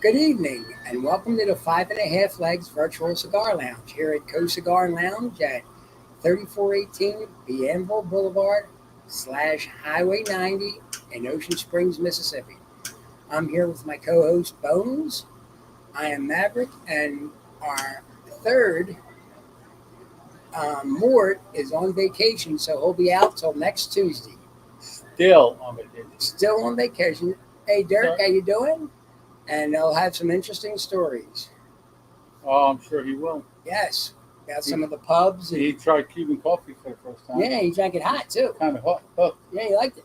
Good evening, and welcome to the Five and a Half Legs Virtual Cigar Lounge here at Cigar Lounge at 3418 Bienville Boulevard / Highway 90 in Ocean Springs, Mississippi. I'm here with my co-host Bones. I am Maverick, and our third, Mort, is on vacation, so he'll be out till next Tuesday. Still on vacation. Still on vacation. Hey, Dirk, how you doing? And they'll have some interesting stories. Oh, I'm sure he will. Yes, got some of the pubs. He tried Cuban coffee for the first time. Yeah, he drank it hot too. Kind of hot. Yeah, he liked it.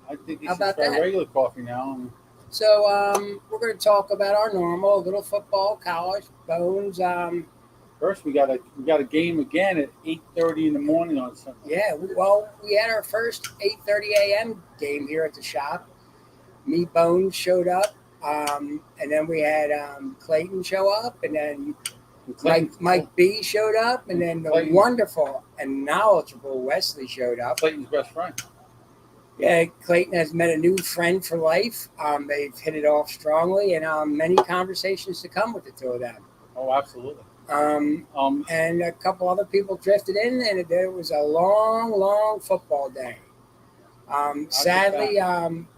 I think he How should about try that? regular coffee now. So we're going to talk about our normal, a little football, college, Bones. First, we got a game again at 8:30 in the morning on Sunday. Yeah, we had our first 8:30 a.m. game here at the shop. Me, Bones showed up, and then we had Clayton show up, and then Mike B showed up, and then the wonderful and knowledgeable Wesley showed up. Clayton's best friend. Yeah, Clayton has met a new friend for life. They've hit it off strongly, and many conversations to come with the two of them. Oh, absolutely. And a couple other people drifted in, and it was a long football day. Sadly,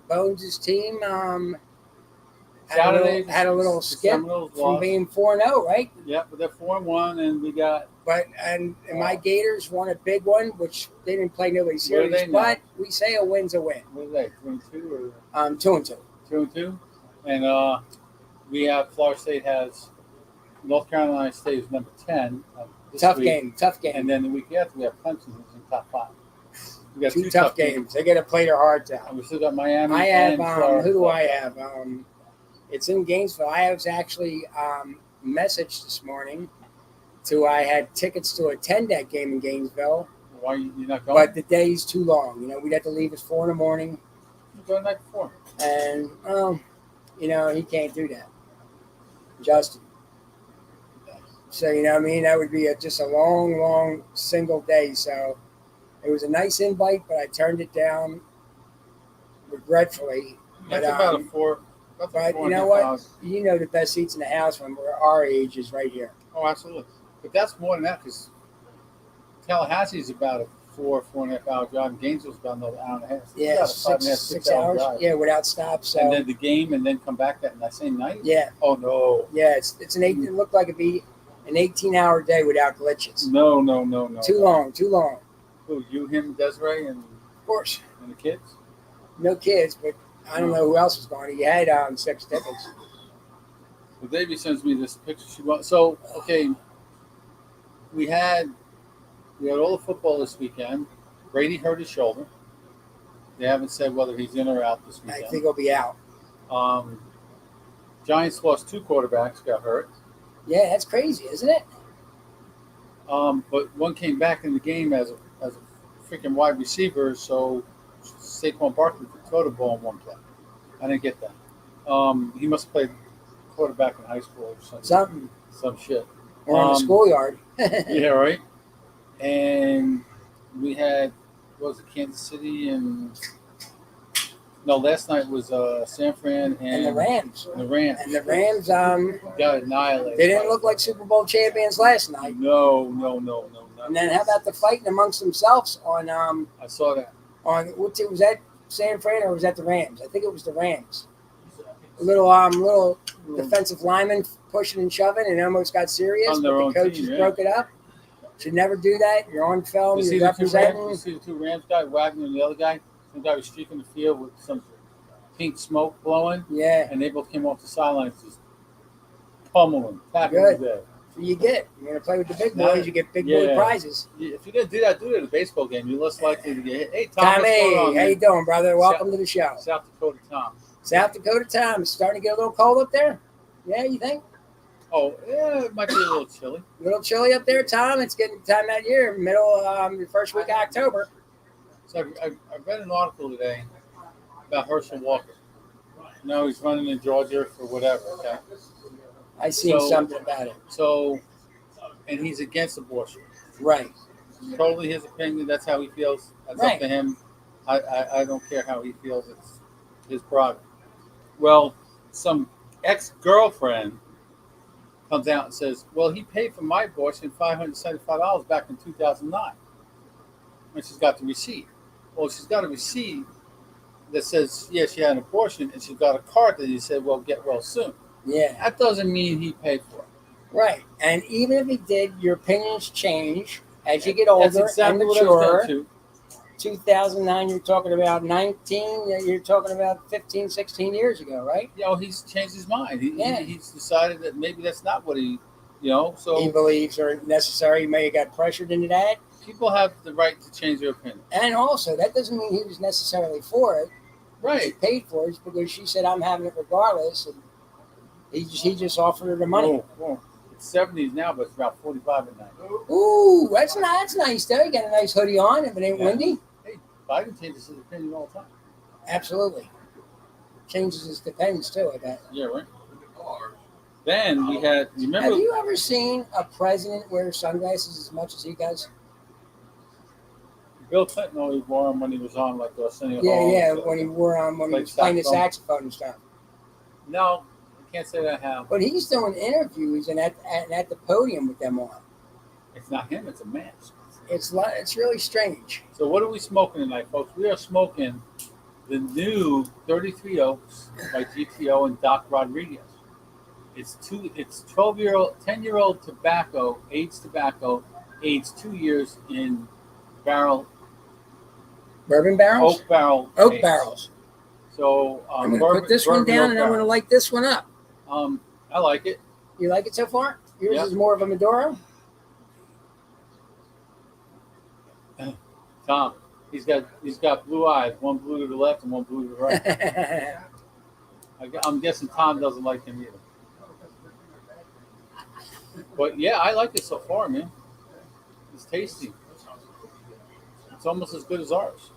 Bones' team had a little skip from being 4-0, right? Yeah, but they're 4-1, and we got. And my Gators won a big one, which they didn't play nobody serious. But we say a win's a win. What are they? 2-2 or 2-2. 2-2, and we have Florida State has North Carolina State is number 10. Tough game. And then the week after we have Clemson, who's in top 5. We got two tough games. They got to play their hearts out. And we still got Miami. I have and who do I have? It's in Gainesville. I was actually messaged this morning I had tickets to attend that game in Gainesville. Why you not going? But the day's too long. We'd have to leave at 4 in the morning. You go the night before. And he can't do that. Justin. So that would be just a long single day. So it was a nice invite, but I turned it down regretfully. That's about a 4. But you know what? The best seats in the house when we're our age is right here. Oh, absolutely. But that's more than that, because Tallahassee is about a 4.5 hour drive, and Gainesville's about another hour and a half. Yeah, 6 hours. Drive. Yeah, without stops. So. And then the game, and then come back that same night. Yeah. Oh no. Yeah, it's an 8. It looked like it'd be an 18-hour day without glitches. No. Too long. Who? You, him, Desiree, and of course. And the kids. No kids, but I don't know who else was going. He had 6 tickets. So Davey sends me this picture she wants. So okay. We had all the football this weekend. Brady hurt his shoulder. They haven't said whether he's in or out this weekend. I think he'll be out. Giants lost 2 quarterbacks, got hurt. Yeah, that's crazy, isn't it? But one came back in the game as a freaking wide receiver, so Saquon Barkley could throw the ball in one play. I didn't get that. He must have played quarterback in high school or something. Some shit. Or in the schoolyard. Yeah, right. And we had, what was it, Kansas City and last night was San Fran and the Rams. And the Rams got annihilated. They didn't look like Super Bowl champions last night. No. And then how about the fighting amongst themselves on I saw that. On what team was that? San Fran or was that the Rams? I think it was the Rams. A little defensive lineman pushing and shoving and almost got serious, but the coaches broke it up. Should never do that. You're on film. You're representing. You see the 2 Rams guys, Wagner and the other guy? Some guy was streaking the field with some pink smoke blowing. Yeah. And they both came off the sidelines just pummeling, tapping Good. there. So you get. You're going to play with the big boys. You get big boy prizes. Yeah, if you're going to do that, do it at a baseball game. You're less likely to get hit. Hey, Tom, Tommy, what's going on, how you doing, brother? Welcome to the show. South Dakota Tom. South Dakota Tom. It's starting to get a little cold up there. Yeah, you think? Oh, yeah, it might be a little chilly. A little chilly up there, Tom. It's getting time that year, middle, the first week of October. So I read an article today about Herschel Walker. He's running in Georgia for whatever, okay? I seen something about it. So, and he's against abortion. Right. Totally his opinion. That's how he feels. That's up to him. I don't care how he feels. It's his prerogative. Well, some ex-girlfriend comes out and says, "Well, he paid for my abortion $575 back in 2009." And she's got the receipt. Well, she's got a receipt that says, "Yeah, she had an abortion," and she's got a card that he said, "Well, get well soon." Yeah. That doesn't mean he paid for it. Right. And even if he did, your opinions change as you get That's older exactly and what I was mature. going to. 2009, you're talking about 19, you're talking about 15, 16 years ago, right? You know, he's changed his mind. Yeah. He's decided that maybe that's not what he, so He believes are necessary. He may have got pressured into that. people have the right to change their opinion. And also, that doesn't mean he was necessarily for it. He Right. paid for it because she said, I'm having it regardless. And he just offered her the money. Whoa. It's 70s now, but it's about 45 at night. Ooh, that's nice though. You got a nice hoodie on if it ain't Yeah. windy. Hey, Biden changes his opinion all the time. Absolutely. Changes his depends too, I bet. Yeah, right. Then we had, you remember? Have you ever seen a president wear sunglasses as much as he does? Bill Clinton always wore them when he was on like the Arsenio Yeah, Hall yeah, and stuff. when he wore on when he Like was playing the saxophone. saxophone and stuff. No, I can't say that I have. But he's doing interviews and at the podium with them on. It's not him, it's a mask. It's really strange. So what are we smoking tonight, folks? We are smoking the new 33 Oaks by GTO and Doc Rodriguez. It's 12-year-old, 10-year-old tobacco, aged 2 years in barrel, Bourbon barrels? oak barrel. Oak aged. barrels. So I'm going to put this one bourbon down oak and I'm going to barrel. light this one up. I like it. You like it so far? Yours Yeah. is more of a Maduro? Tom, he's got blue eyes, one blue to the left and one blue to the right. I'm guessing Tom doesn't like him either. But yeah, I like it so far, man. It's tasty. It's almost as good as ours.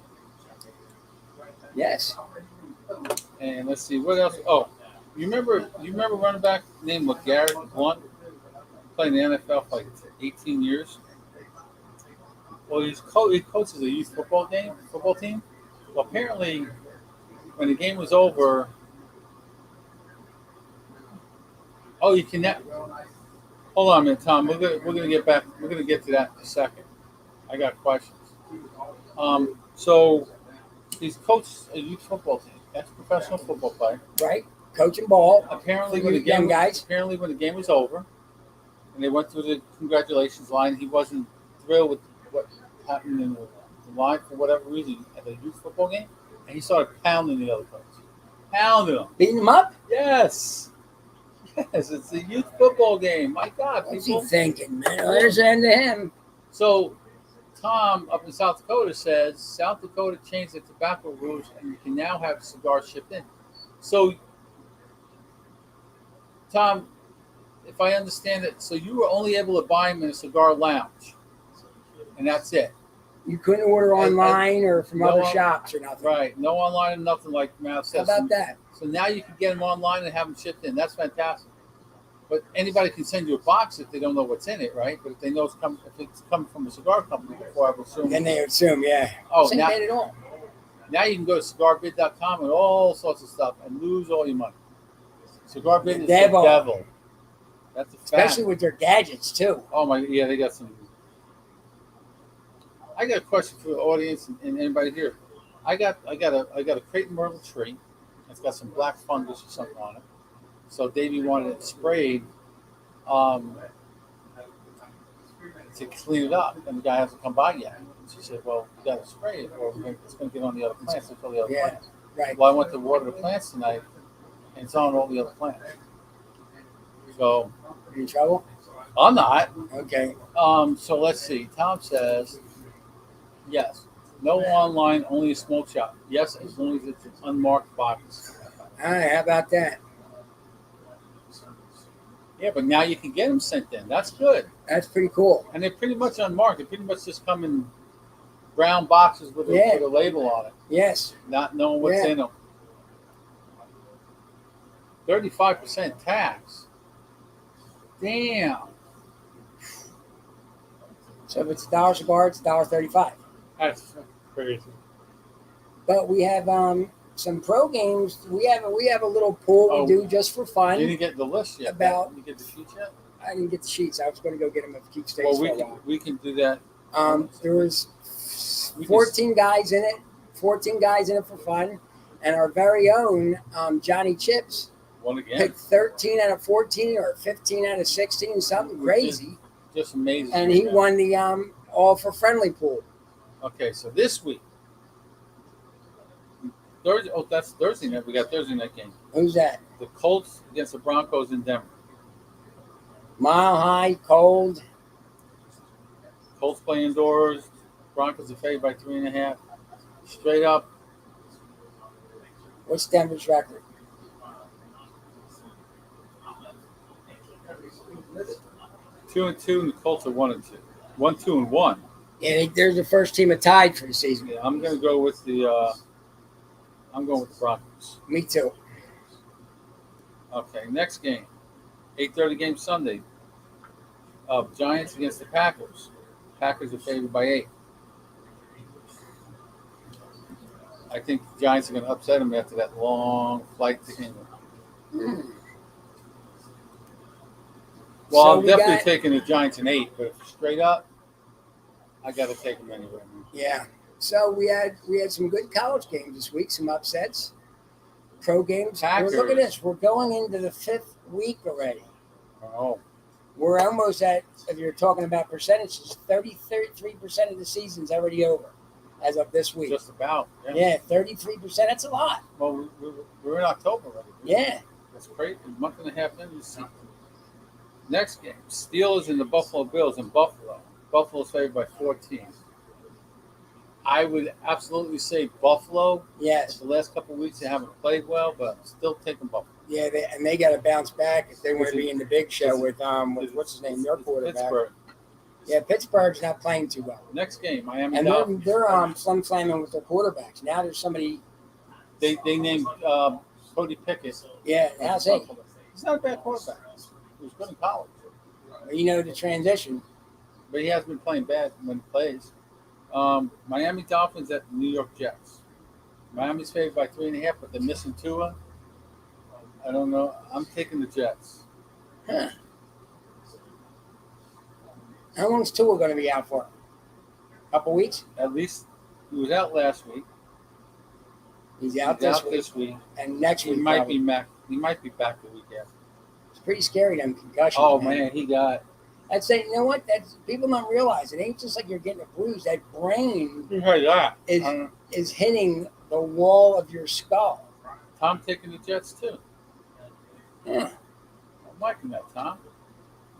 Yes. And let's see what else. Oh, you remember running back named Garrett Blunt, playing the NFL for like 18 years. Well, he coaches a youth football team. Well, apparently, when the game was over, you can now. Hold on a minute, Tom. We're gonna get back. We're gonna get to that in a second. I got questions. So he's coached a youth football team. That's a professional football player. Right? Coaching ball. Apparently, For when the you young game guys. apparently when the game was over, and they went through the congratulations line, he wasn't thrilled with what happened in the line for whatever reason at the youth football game, and he started pounding the other coach. Pounding him. Beating them up? Yes. Yes, it's a youth football game. My God, What's people. he thinking, man? There's the end of him. So, Tom up in South Dakota says South Dakota changed the tobacco rules and you can now have cigars shipped in. So, Tom, if I understand it, so you were only able to buy them in a cigar lounge, and that's it. You couldn't order And- online or from no other on- shops or nothing. Right. No online and nothing like Matt How says. about that? So now you can get them online and have them shipped in. That's fantastic. But anybody can send you a box if they don't know what's in it, right? But if they know if it's coming from a cigar company, before I would assume. Then they assume, yeah. Oh, Same now- bad at all. Now you can go to cigarbid.com and all sorts of stuff and lose all your money. Cigarbid is Devil. the devil. That's a fact. Especially with their gadgets too. Oh my, yeah, they got some. I got a question for the audience and anybody here. I got a crepe myrtle tree. It's got some black fungus or something on it. So Davey wanted it sprayed to clean it up, and the guy hasn't come by yet. And she said, "Well, you got to spray it, or it's going to get on the other plants and kill the other Yeah. plants." Right. Well, I went to water the plants tonight, and it's on all the other plants. So You in trouble? I'm not. Okay. So let's see. Tom says, yes. No online, only a smoke shop. Yes, as long as it's an unmarked box. All right. How about that? Yeah, but now you can get them sent in. That's good. That's pretty cool. And they're pretty much unmarked. They pretty much just come in brown boxes with a, Yeah. with a label on it, Yes. not knowing what's Yeah. in them. 35% tax. Damn. So if it's $1 cigar, it's $1.35. That's crazy. But we have some pro games. We have a little pool we Oh, do just for You fun. didn't get the list yet. About- You get the sheets yet? I didn't get the sheets. I was going to go get them if Keith stays Well, for a while. we can do that. There was We can- 14 guys in it. 14 guys in it for fun, and our very own Johnny Chips One again. picked 13 out of 14 or 15 out of 16, something crazy, Just amazing. and he won the all for friendly pool. Okay, so this week, Thursday. Oh, that's Thursday night. We got Thursday night game. Who's that? The Colts against the Broncos in Denver. Mile high, cold. Colts play indoors. Broncos are favored by 3.5. Straight up, What's Denver's record? 2-2, and the Colts are 1-2. 1-2-1. Yeah, they're the first team tied for the season. Yeah, I'm gonna go with the. I'm going with the Broncos. Me too. Okay, next game, 8:30 game Sunday. Giants against the Packers. Packers are favored by 8. I think the Giants are going to upset them after that long flight to England. Well, So I'm we definitely got- taking the Giants in 8, but straight up, I got to take them anyway. Yeah. So we had some good college games this week, some upsets, pro games. Packers. Look at this. We're going into the 5th week already. Oh, We're almost at, if you're talking about percentages, 33% of the season's already over as of this week. just about. Yeah, 33%. That's a lot. Well, we're in October already. Yeah. That's great. A month and a half into the season. Next game, Steelers and the Buffalo Bills in Buffalo. Buffalo's favored by 14. I would absolutely say Buffalo. Yes. The last couple of weeks they haven't played well, but I'm still taking Buffalo. Yeah, they got to bounce back if they want to be in the big show with what's his name, their It's quarterback. Pittsburgh. Yeah, Pittsburgh's not playing too well, Next game, Miami and Dolphins. they're slim slamming with their quarterbacks. Now there's somebody. They named Cody Pickett. Yeah, how's he? He's not a bad quarterback. He was good in college, You know the transition. but he hasn't been playing bad when he plays. Miami Dolphins at the New York Jets. Miami's favored by 3.5, but they're missing Tua. I don't know. I'm taking the Jets. Huh. How long's Tua going to be out for? A couple weeks? At least he was out last week. He's out He's this week, and next He week might probably. be back. He might be back the week after. It's pretty scary, them concussions. Oh man, he got. I'd say, you know what? That's people don't realize it ain't just like you're getting a bruise. That brain You heard that? is hitting the wall of your skull. Tom taking the Jets too. Yeah. I'm liking that, Tom.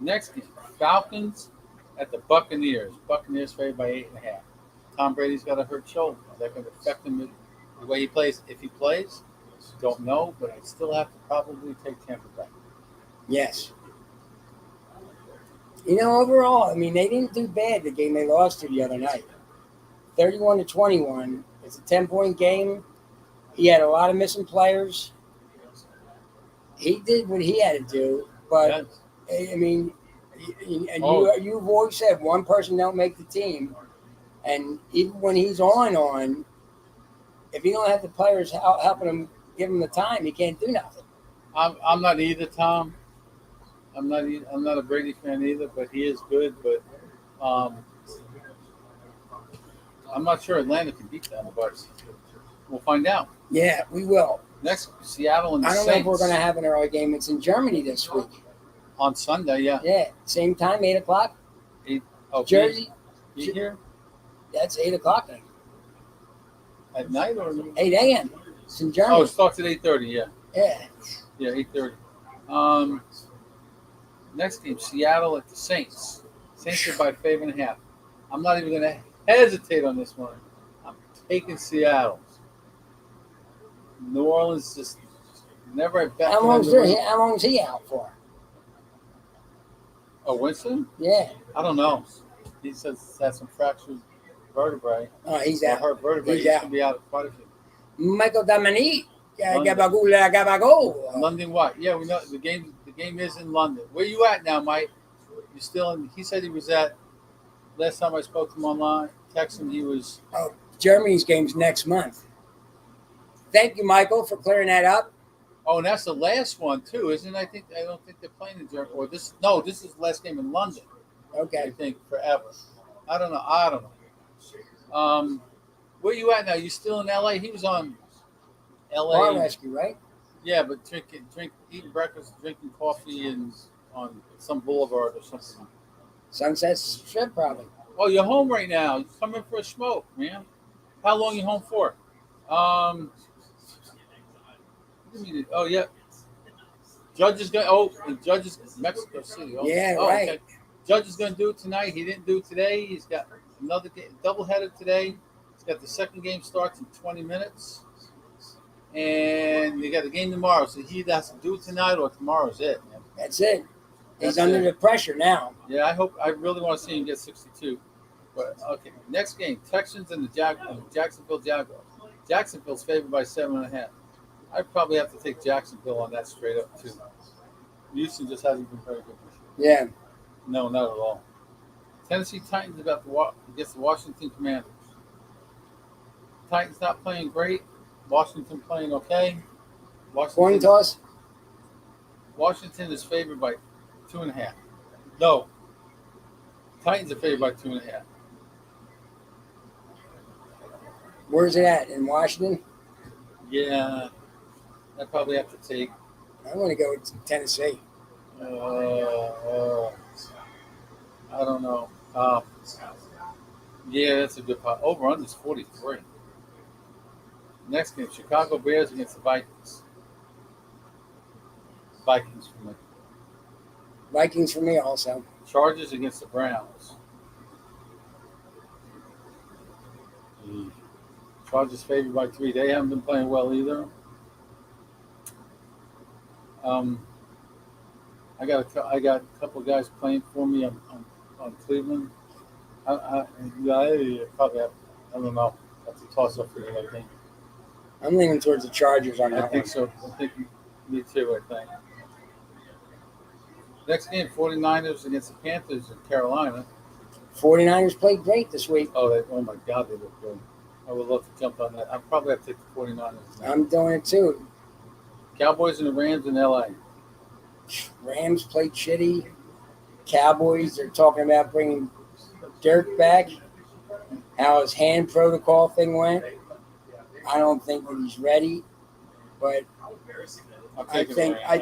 Next game, Falcons at the Buccaneers. Buccaneers favored by 8.5. Tom Brady's got a hurt shoulder. Is that going to affect him the way he plays? If he plays, don't know, but I still have to probably take Tampa Bay. Yes. You know, overall, I mean, they didn't do bad the game they lost to the other night. 31-21. It's a 10-point game. He had a lot of missing players. He did what he had to do, but I mean, and you've always said one person don't make the team, and even when he's on, if you don't have the players helping him, give him the time, he can't do nothing. I'm not either, Tom. I'm not a Brady fan either, but he is good. But I'm not sure Atlanta can beat them, but we'll find out. Yeah, we will. Next, Seattle and the I don't Saints. know if we're going to have an early game. It's in Germany this week. On Sunday, yeah. Yeah, same time, 8 o'clock. Okay. Jersey, You here that's 8 o'clock. at night or? 8 a.m. It's in Germany. Oh, it starts at 8:30. Yeah, Yeah. yeah, 8:30. Next game, Seattle at the Saints. Saints are by 5.5. I'm not even going to hesitate on this one. I'm taking Seattle. New Orleans just never at bat. How long's he out for? Oh, Winston? Yeah. I don't know. He says he's had some fractured vertebrae. Oh, he's Or out. hurt vertebrae. He's He's out. going to be out of quite a few. Michael Damani. London. Gabago. London what? Yeah, we know the game is in London. Where you at now, Mike? You still in? He said he was at. Last time I spoke to him online, text him, he was. Oh, Germany's game's next month. Thank you, Michael, for clearing that up. Oh, and that's the last one too, isn't it? I don't think they're playing in Germany. Or this? No, this is the last game in London. I Okay. think forever. I don't know. Where you at now? You still in LA? He was on Bar LA. rescue, right? Yeah, but eating breakfast, drinking coffee, and on some boulevard or something. Sunset Strip, probably. Oh, you're home right now. You come in for a smoke, man. How long you home for? What do you mean? Oh yeah. Judge is going. Oh, the Judge is Mexico City. Oh, Yeah, oh, right. okay. Judge is going to do it tonight. He didn't do it today. He's got another game, doubleheader today. He's got the second game starts in 20 minutes, and they got the game tomorrow. So he has to do it tonight, or tomorrow's it, man. That's it. He's That's under it. the pressure now. Yeah, I really want to see him get 62. But okay, next game: Texans and the Jacksonville Jaguars. Jacksonville's favored by 7.5. I'd probably have to take Jacksonville on that straight up too. Houston just hasn't been very good this year. Yeah. No, not at all. Tennessee Titans against the Washington Commanders. Titans not playing great. Washington playing okay. Coin toss. Washington is favored by 2.5. No, Titans are favored by 2.5. Where's it at? In Washington? Yeah, I probably have to take. I want to go with Tennessee. I don't know. Yeah, that's a good pot. Over under is 43. Next game: Chicago Bears against the Vikings. Vikings for me. Vikings for me also. Chargers against the Browns. Chargers favored by 3. They haven't been playing well either. I got a couple of guys playing for me on Cleveland. I probably have, I don't know. That's a toss up for you, I think. I'm leaning towards the Chargers on that I think one. so. I think me too, I think. Next game, 49ers against the Panthers in Carolina. 49ers played great this week. Oh my God, they look good. I would love to jump on that. I'd probably have to take the 49ers. I'm doing it too. Cowboys and the Rams in LA. Rams played shitty. Cowboys, they're talking about bringing Dirk back. How his hand protocol thing went. I don't think that he's ready, but I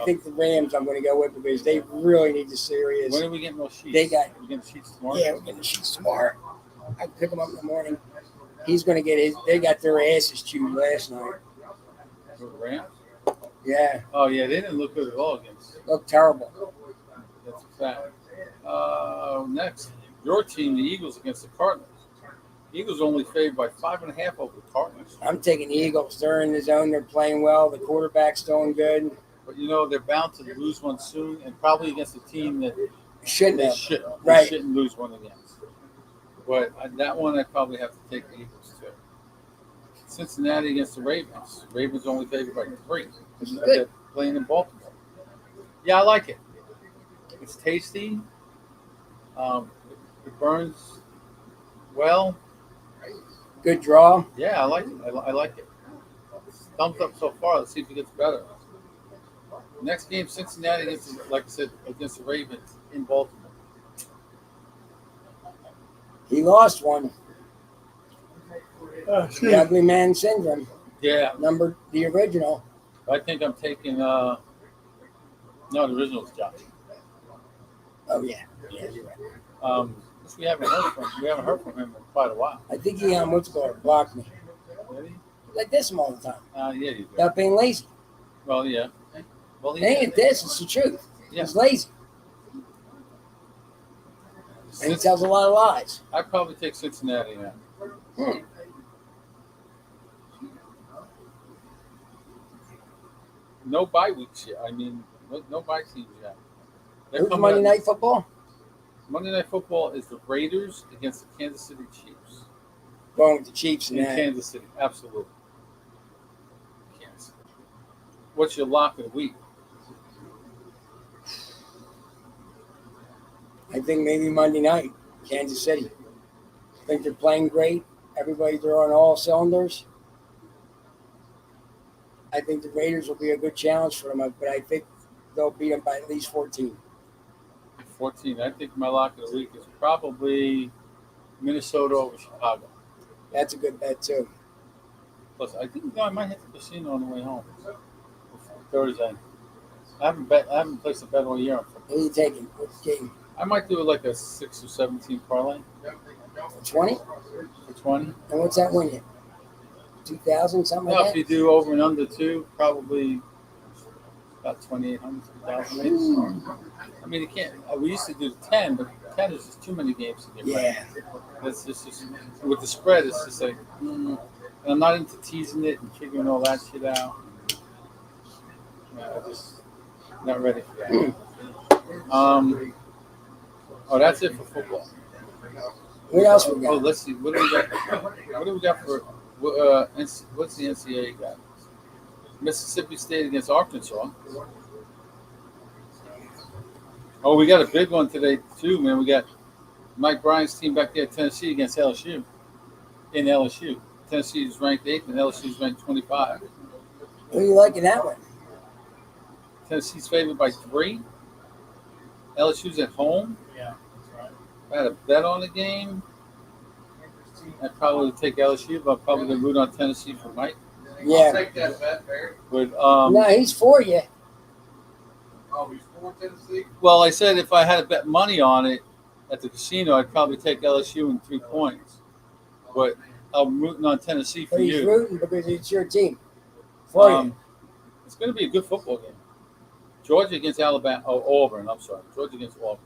think the Rams I'm going to go with because they really need the serious. When are we getting those sheets? They got. We getting sheets tomorrow? Yeah, we're getting the sheets tomorrow. I pick them up in the morning. He's going to get his. They got their asses chewed last night. The Rams? Yeah, Oh yeah, they didn't look good at all against. looked terrible. That's a fact. Next, your team, the Eagles against the Cardinals. Eagles only favored by 5.5 over the Cardinals. I'm taking the Eagles. They're in the zone. They're playing well. The quarterback's doing good. But they're bound to lose one soon, and probably against a team that Shouldn't they have. they shouldn't lose one against. But that one, I probably have to take the Eagles too. Cincinnati against the Ravens. Ravens only favored by 3. This is They're good. playing in Baltimore. Yeah, I like it. It's tasty. It burns well. Good draw. Yeah, I like it. I like it. Thumbs up so far. Let's see if it gets better. Next game, Cincinnati against the Ravens in Baltimore. He lost one. The ugly man syndrome. Yeah, The original. I think I'm taking. No, the original's Josh. Oh yeah. Yeah, you're right. Which we haven't heard from him in quite a while. I think he blocked me. Really? Like this him all the time. Yeah, you do. Without being lazy. Well, yeah. Well, It ain't this, it's the truth. Yeah. He's lazy. And he tells a lot of lies. I'd probably take Cincinnati now. No bye weeks yet. I mean, no bye teams yet. Who's Monday Night Football? Monday Night Football is the Raiders against the Kansas City Chiefs. Going with the Chiefs In in that. Kansas City, absolutely. Kansas City. What's your lock of the week? I think maybe Monday night, Kansas City. I think they're playing great. They're on all cylinders. I think the Raiders will be a good challenge for them, but I think they'll beat them by at least 14. 14. I think my lock of the week is probably Minnesota over Chicago. That's a good bet too. Plus, I think I might hit the casino on the way home Thursday. I haven't placed a bet all year on football. Who are you taking? What game? I might do like a 6 or 17 parlay 20? for 20. And what's that win you? 2,000, something No, like if you do over and under 2, probably about 2,800, 2,000. I mean, you can't. We used to do 10, but 10 is just too many games to get that? right. Yeah. It's just with the spread. It's just like, and I'm not into teasing it and figuring all that shit out. I'm just not ready for that. That's it for football. What else we Oh, got? let's see. What do we got? What do we got for? What's the NCAA got? Mississippi State against Arkansas. Oh, we got a big one today too, man. We got Mike Bryant's team back there, Tennessee against LSU. In LSU, Tennessee is ranked 8th and LSU is ranked 25. Who are you liking that one? Tennessee's favored by 3. LSU's at home. Yeah, that's right. If I had a bet on the game, I'd probably take LSU, but I'm probably going to root on Tennessee for Mike. Yeah. I'll take that bet, Barry. But No, he's for you. Oh, he's for Tennessee? well, I said if I had to bet money on it at the casino, I'd probably take LSU in 3 points. But I'm rooting on Tennessee for But he's you. rooting because it's your team. For you. It's going to be a good football game. Georgia against Alabama. Oh, Auburn. I'm sorry. Georgia against Auburn.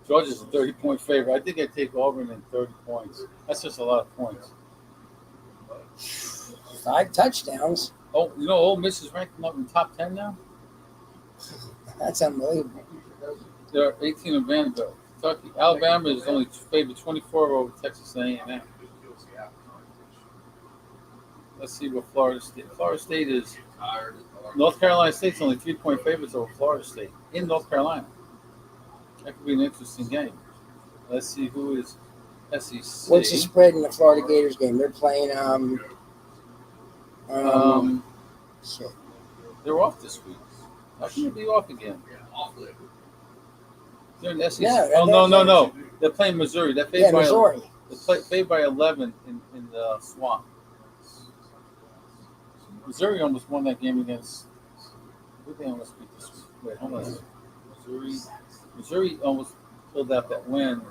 Georgia's a 30-point favorite. I think I'd take Auburn in 30 points. That's just a lot of points. 5 touchdowns. Oh, you know, Ole Miss is ranked up in the top 10 now. That's unbelievable. They're 18 in Vanderbilt. Kentucky. Alabama is only favored 24 over Texas A&M. Let's see what Florida State. Florida State is. North Carolina State's only 3-point favorites over Florida State in North Carolina. That could be an interesting game. Let's see who is SEC. What's the spread in the Florida Gators game? They're playing. Shit. They're off this week. How can they be off again? They're in SEC. Yeah, No. They're playing Missouri. They're favored by Missouri. favored by 11 in the Swamp. Missouri almost won that game against. Who did they almost beat this week? Wait, hold on. Missouri almost pulled out that win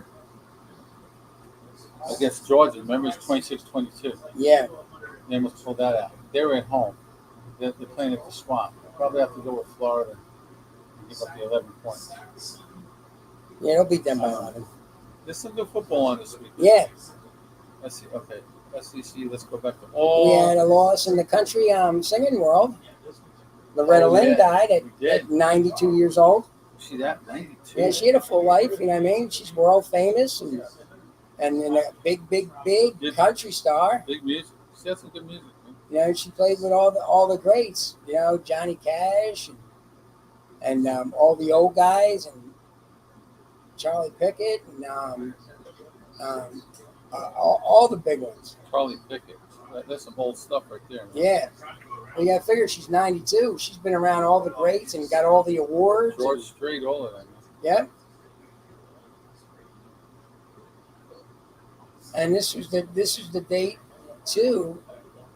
against Georgia. Remember, it's 26-22. Yeah. They almost pulled that out. They were at home. They're playing at the Swamp. They'll probably have to go with Florida and give up the 11 points. Yeah, they'll beat them by 11. There's some good football on this week. Yeah. Let's see. Okay. SEC. Let's go back to We all. had a loss in the country singing world. Loretta Lynn died at 92 years old. See that? 92. Yeah, she had a full life, you know what I mean? She's world famous and a big country star. Big music. She had some good music. Man. You know, she played with all the greats. You know, Johnny Cash and all the old guys and Charlie Pickett and all the big ones. Charlie Pickett. That's some old stuff right there. Man. Yeah. You got to figure she's 92. She's been around all the greats and got all the awards. George Strait, all of them. Yeah. And this was the date too.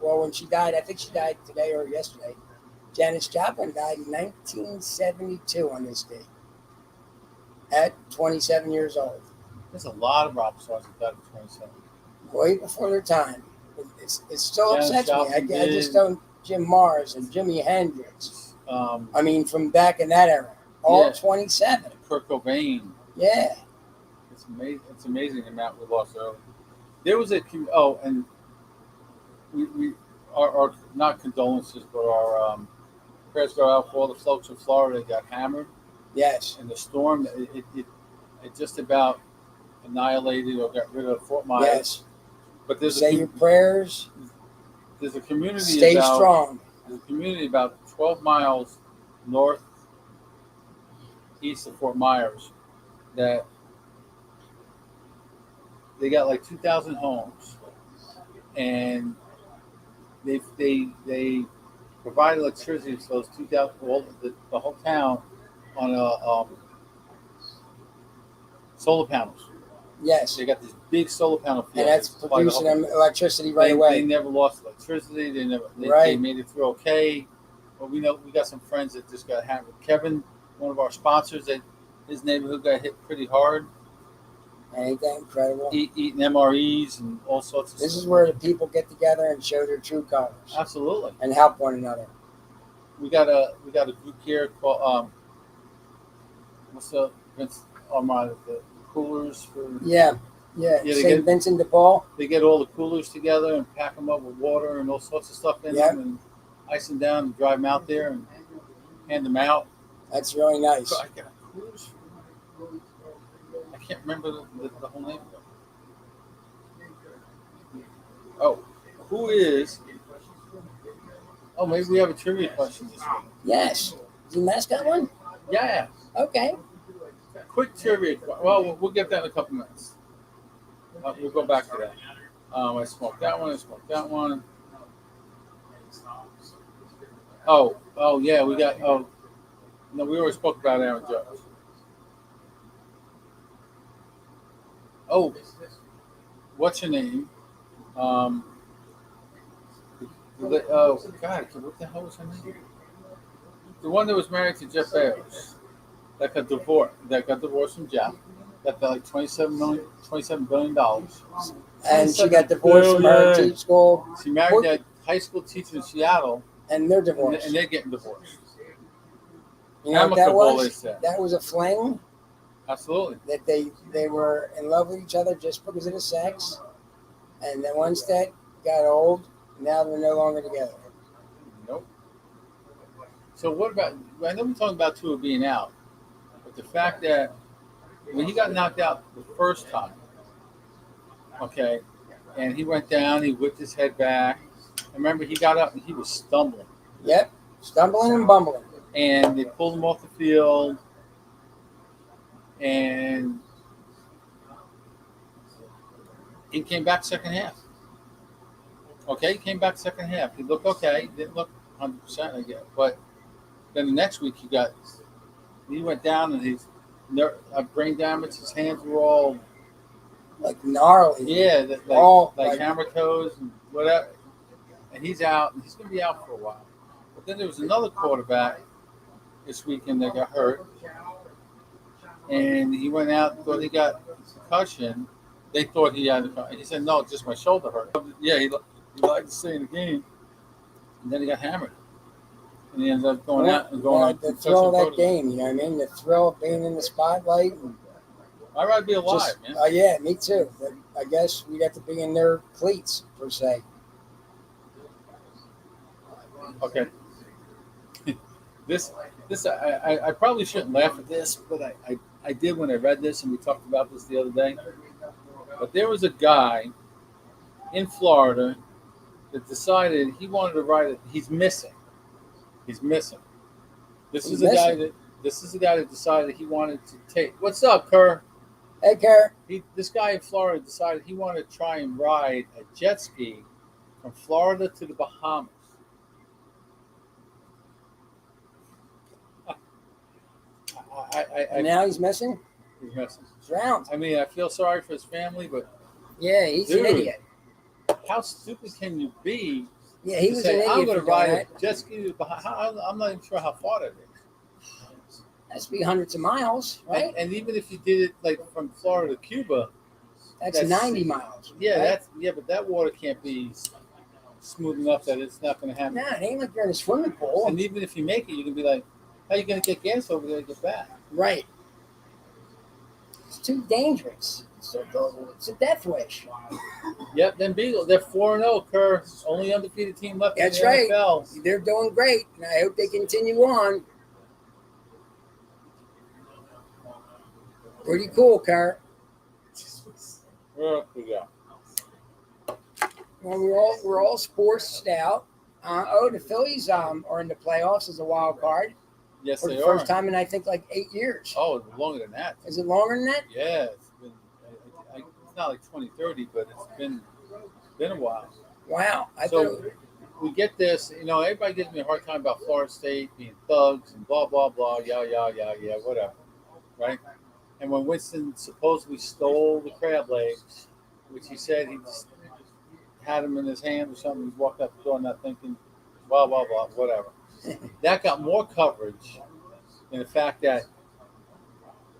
Well, when she died, I think she died today or yesterday. Janis Joplin died in 1972 on this date at 27 years old. There's a lot of rock stars that died at 27. Way before their time. It still Janis upsets Joplin me. I just don't. Jim Mars and Jimi Hendrix. I mean, from back in that era. All 27. Kurt Cobain. Yeah. It's amazing. It's amazing the amount we lost early. There was and we our not condolences, but our prayers go out for all the folks in Florida that got hammered. Yes. In the storm, it just about annihilated or got rid of Fort Myers. Yes. But there's Say your prayers. There's a community. Stay strong. There's a community about 12 miles north east of Fort Myers that they got like 2,000 homes, and they provide electricity to those 2,000, well, the whole town on solar panels. Yes. They got these big solar panel fields. And that's that supply the producing whole- them electricity right They away. never lost electricity. They Right. made it through okay. But we know we got some friends that just got hammered. Kevin, one of our sponsors, that his neighborhood got hit pretty hard. Ain't that incredible? Eating MREs and all sorts of This stuff. is where the people get together and show their true colors Absolutely. and help one another. We got a group here called what's the Vince Armada, the coolers for Yeah. they St. Vincent de Paul. They get all the coolers together and pack them up with water and all sorts of stuff in Yep. them and ice them down and drive them out there and hand them out. That's really nice. I got coolers. I can't remember the whole name of them. Oh, who is? Oh, maybe we have a trivia question this week. Yes. Is the mascot one? Yeah, Okay. quick trivia. Well, we'll get that in a couple minutes. We'll go back to that. I smoked that one. I smoked that one. Oh yeah, we got. Oh no, we already spoke about Aaron Judge. Oh, what's your name? Oh God, what the hell was her name? The one that was married to Jeff Bezos, that got divorced from Jeff, got like $27 billion. And she got divorced from her teach school. She married that high school teacher in Seattle, and they're divorced. and they're getting divorced. You know what that Amicable, they was? said. That was a fling. Absolutely. That they were in love with each other just because of the sex, and then once that got old, now they're no longer together. Nope. So what about? I know we're talking about Tua being out, but the fact that when he got knocked out the first time, okay, and he went down, he whipped his head back. I remember he got up and he was stumbling. Yep, stumbling and bumbling. And they pulled him off the field, and he came back second half. Okay, he came back second half. He looked okay. Didn't look 100%, I guess. But then the next week he went down and he's brain damage. His hands were all like gnarly. Yeah, like hammer toes and whatever. And he's out. And he's going to be out for a while. But then there was another quarterback this weekend that got hurt, and he went out and thought he got a concussion. They thought he had a concussion. He said, "No, just my shoulder hurt." Yeah, he liked to stay in the game, and then he got hammered, and he ended up going out and going the thrill of that game. You know what I mean? The thrill of being in the spotlight. I'd rather be alive, man. Oh yeah, me too. But I guess we'd have to be in their cleats per se. Okay. This I probably shouldn't laugh at this, but I did when I read this, and we talked about this the other day. But there was a guy in Florida that decided he wanted to ride it. He's missing. This is the guy that decided he wanted to take. What's up, Kerr? Hey, Kerr. This guy in Florida decided he wanted to try and ride a jet ski from Florida to the Bahamas. And now he's missing? He's missing. Drowned. I mean, I feel sorry for his family, but yeah, he's an idiot. How stupid can you be? Yeah, he was an idiot. I'm going to ride a jet ski. I'm not even sure how far that is. That's be hundreds of miles, right? And even if you did it like from Florida to Cuba, that's 90 miles. Yeah, right? But that water can't be smooth enough that it's not going to happen. No, it ain't like you're in a swimming pool. And even if you make it, you can be like, how are you going to get gas over there to get back? Right. It's too dangerous. It's a death wish. Yep, then Beagles, they're 4-0, Kerr. Only undefeated team left in the NFL. That's right. They're doing great, and I hope they continue on. Pretty cool, Kerr. Where we go? Well, we're all sports out. The Phillies are in the playoffs as a wild card. Yes, for they the are. first time in I think like 8 years. Oh, longer than that. Is it longer than that? Yeah, it's been. It's not like 2030, but it's been a while. Wow, I So we get this. Everybody gives me a hard time about Florida State being thugs and blah blah blah, yeah, whatever, right? And when Winston supposedly stole the crab legs, which he said he just had them in his hand or something, he walked out the door not thinking, blah blah blah, whatever. That got more coverage than the fact that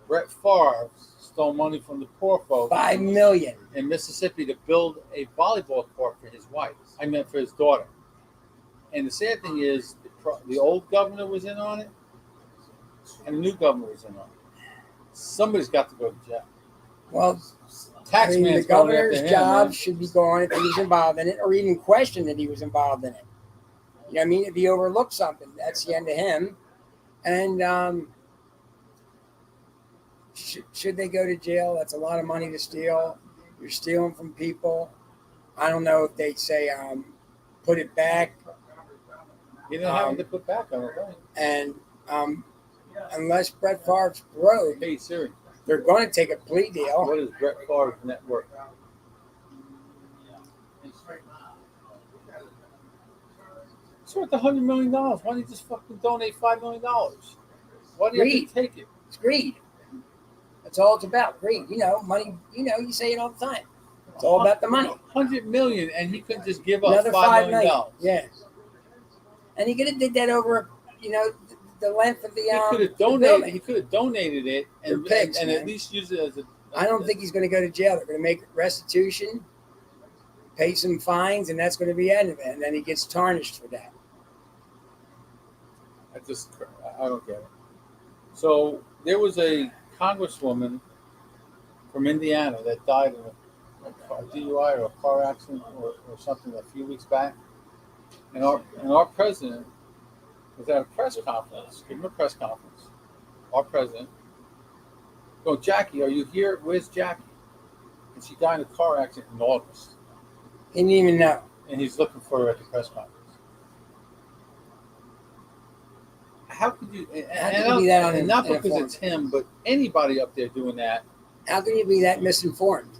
Brett Favre stole money from the poor folks $5 million. in Mississippi to build a volleyball court for his wife. I meant for his daughter. And the sad thing is, the old governor was in on it, and the new governor was in on it. Somebody's got to go to jail. Well, Taxman's the going after governor's him, job man. should be gone if he was involved in it, or even question that he was involved in it. You know what I mean? If he overlooked something, that's the end of him. And should they go to jail? That's a lot of money to steal. You're stealing from people. I don't know if they say put it back. He didn't have to put back on it, right? And unless Brett Favre's broke, Hey, Siri, they're going to take a plea deal. what is Brett Favre's net worth? It's worth $100 million. Why don't you just fucking donate $5 million? Why do you have Greed. to take it? It's greed. That's all it's about. Greed. Money. You say it all the time. It's all about the money. $100 million, and he couldn't just give up Another $5 million. Yeah. And he could have did that over, the length of the. He could have the donated. building. He could have donated it and, They're pigs, and at man. least use it as a. I don't think he's going to go to jail. They're going to make restitution, pay some fines, and that's going to be the end of it. And then he gets tarnished for that. I don't get it. So there was a congresswoman from Indiana that died in a DUI or a car accident or something a few weeks back, and our president was at a press conference. Give him a press conference. Our president. Go, Jackie, are you here? Where's Jackie? And she died in a car accident in August. He didn't even know. And he's looking for her at the press conference. How could you? How can you be that and not because uninformed? it's him, but anybody up there doing that. How can you be that misinformed?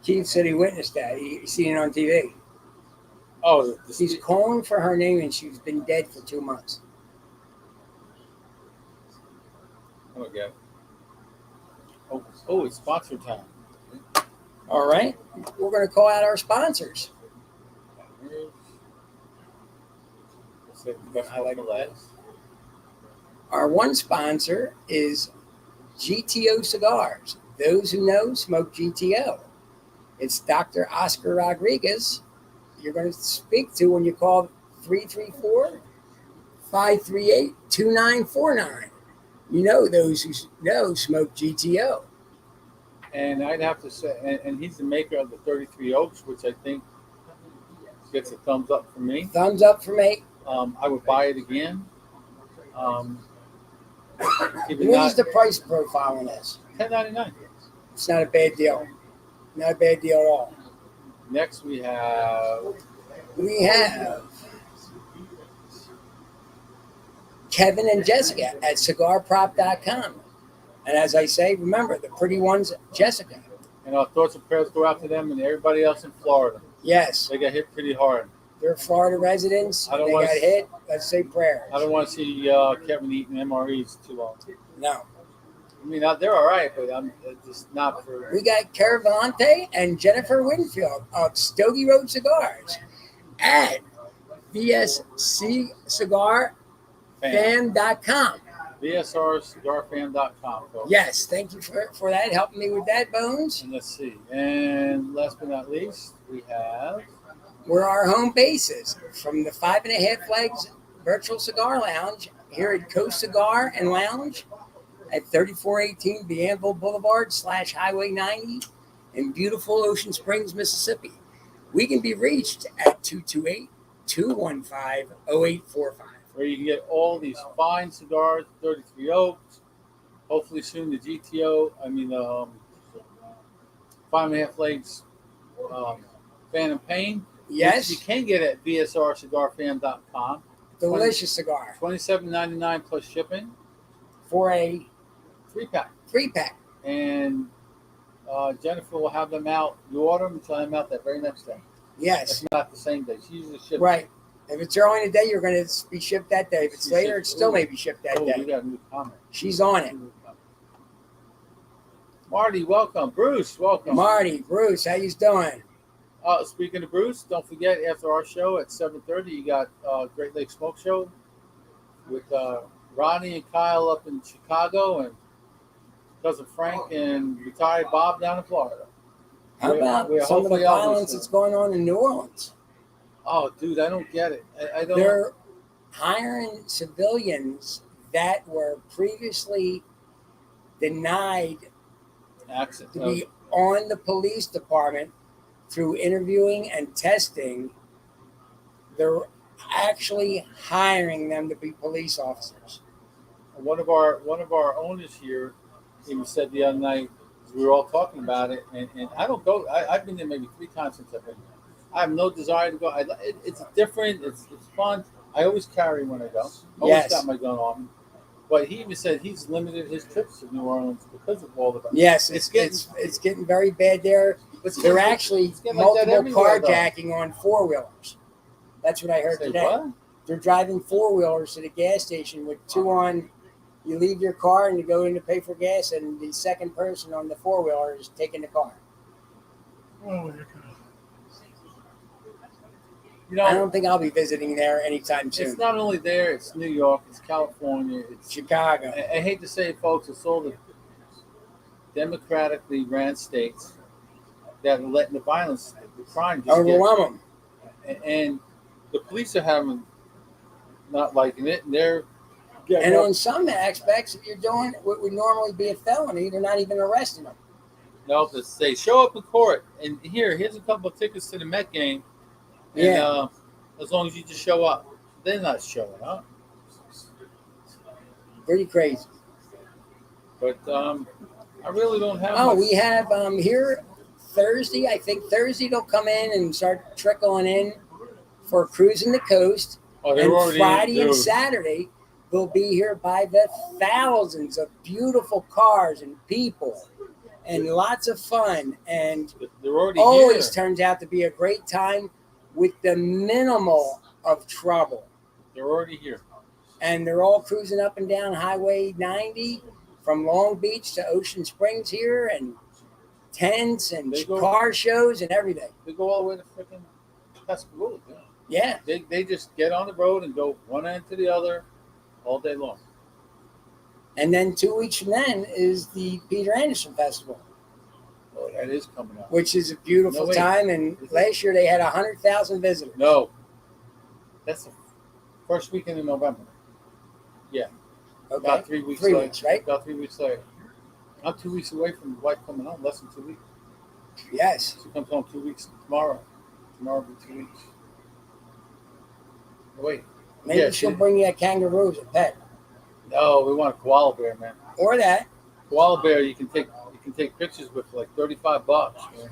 Keith said he witnessed that. He seen it on TV. Oh, He's calling for her name, and she's been dead for 2 months. I don't get it. Oh, it's sponsor time. All right. We're going to call out our sponsors. I like that. Our one sponsor is GTO Cigars. Those who know smoke GTO. It's Dr. Oscar Rodriguez you're going to speak to when you call 334-538-2949. You know those who know smoke GTO. And I'd have to say, and he's the maker of the 33 Oaks, which I think gets a thumbs up from me. Thumbs up for me. I would buy it again. What is the price profile on this? $10.99. It's not a bad deal. Not a bad deal at all. Next we have Kevin and Jessica at cigarprop.com. And as I say, remember, the pretty one's Jessica. and our thoughts and prayers go out to them and everybody else in Florida. Yes, They got hit pretty hard. they're Florida residents. I don't They wanna got s- hit. Let's say prayers. I don't want to see Kevin eating MREs too long. No. I mean, they're all right, but I'm just not for. We got Caravante and Jennifer Winfield of Stogie Road Cigars at VSCCigarFan.com. VSRCigarFan.com, folks. Yes, thank you for that, helping me with that, Bones. And let's see. And last but not least, we have. We're our home bases from the 5.5 Legs Virtual Cigar Lounge here at Coast Cigar and Lounge at 3418 Bienville Boulevard / Highway 90 in beautiful Ocean Springs, Mississippi. We can be reached at 228-215-0845. Where you can get all these fine cigars, 33 Oaks, hopefully soon the GTO, 5.5 Legs Phantom Pain. Yes, Which you can get at VSRCigarFan.com. delicious cigar $27.99 plus shipping, for a 3-pack. 3-pack. And Jennifer will have them out. You order them and she'll have them out that very next day. Yes. It's not the same day. She usually ships. Right. If it's early in the day, you're going to be shipped that day. If it's She later, ships- it still ooh. may be shipped that Oh, we day. got a new comment. She's on it. Marty, welcome. Bruce, welcome. Marty, Bruce, how you doing? Speaking of Bruce, don't forget after our show at 7:30, you got Great Lakes Smoke Show with Ronnie and Kyle up in Chicago and cousin Frank and retired Bob down in Florida. How about we're some of the hopefully violence Elvis, that's going on in New Orleans? Oh, dude, I don't get it. I don't. They're hiring civilians that were previously denied Accent. to be on the police department through interviewing and testing. They're actually hiring them to be police officers. One of our owners here even said the other night, we were all talking about it, and I don't go. I've been there maybe 3 times since I've been there. I have no desire to go. It's different. It's fun. I always carry when I go. Always Yes. got my gun on me. But he even said he's limited his trips to New Orleans because of all the. Yes, It's it's getting very bad there. They're actually getting like that multiple everywhere, though. carjacking on 4-wheelers. That's what I heard Say today. what? They're driving 4-wheelers to the gas station with 2 on. You leave your car and you go in to pay for gas, and the second person on the 4-wheeler is taking the car. Oh, you I know, don't think I'll be visiting there anytime soon. it's not only there. It's New York. It's California. It's Chicago. I hate to say it, folks. It's all the democratically ran states that are letting the violence, the crime, just get. Overwhelm them. And the police are having not liking it, and they're getting And up. on some aspects, if you're doing what would normally be a felony, they're not even arresting them. No, they show up in court, and here's a couple of tickets to the Met game, and Yeah. as long as you just show up, they're not showing up. Pretty crazy. But I really don't have. Oh, much. we have here Thursday. I think Thursday they'll come in and start trickling in for cruising the coast. Oh, they're And already Friday and dude. Saturday, they'll be here by the thousands of beautiful cars and people and lots of fun. And They're already always here. turns out to be a great time with the minimal of trouble. They're already here. And they're all cruising up and down Highway 90 from Long Beach to Ocean Springs here, and tents and They go- car shows and everything. They go all the way to freaking Pascagoula. Yeah. They just get on the road and go one end to the other all day long. And then 2 weeks from then is the Peter Anderson Festival, Oh, that is coming up. which is a beautiful No, wait. time. And last year they had 100,000 visitors. No, that's the first weekend in November. Okay. About 3 weeks. 3 later. weeks, right? About 3 weeks later. I'm 2 weeks away from the wife coming home. Less than 2 weeks. Yes. She comes home 2 weeks tomorrow. Tomorrow will be 2 weeks. Wait. Maybe Yeah, she'll she- bring you a kangaroo as a pet. No, we want a koala bear, man. Or that. Koala bear you can take pictures with for like $35. Man.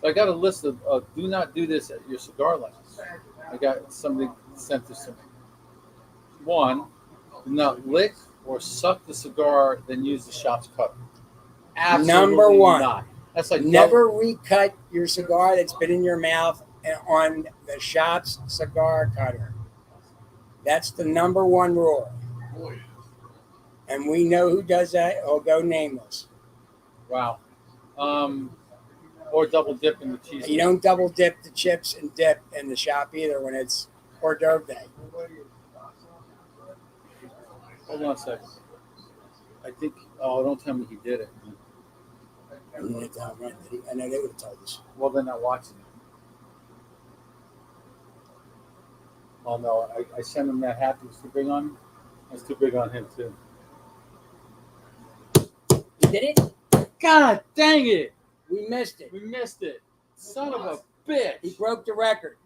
So I got a list of do not do this at your cigar lounge. I got somebody sent this to me. 1, do not lick or suck the cigar, then use the shop's cutter. Absolutely Number 1. not. That's like Never recut your cigar that's been in your mouth on the shop's cigar cutter. That's the number 1 rule. Boy, And we know who does that. It'll go nameless. Wow. Or double dip in the cheese. You don't double dip the chips and dip in the shop either when it's hors d'oeuvre day. Hold on a second. I think. Oh, don't tell me he did it. I know they would have told us. Well, they're not watching it. Oh no, I sent him that hat that was too big on him. That's too big on him too. You did it? God dang it! We missed it. We missed it. Son of a bitch! He broke the record.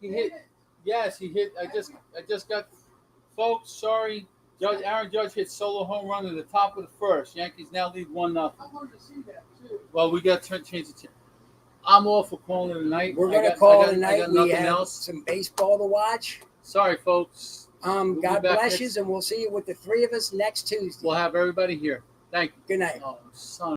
He hit. Yes, he hit. I just got. Folks, sorry. Aaron Judge hit solo home run in the top of the first. Yankees now lead 1-0. I wanted to see that too. Well, we got to change the channel. I'm all for calling it a night. We're I going to got- call I got- it a I night. got We nothing have else. some baseball to watch. Sorry, folks. We'll be God back bless next- you, and we'll see you with the 3 of us next Tuesday. We'll have everybody here. Thank you. Good night. Oh, son.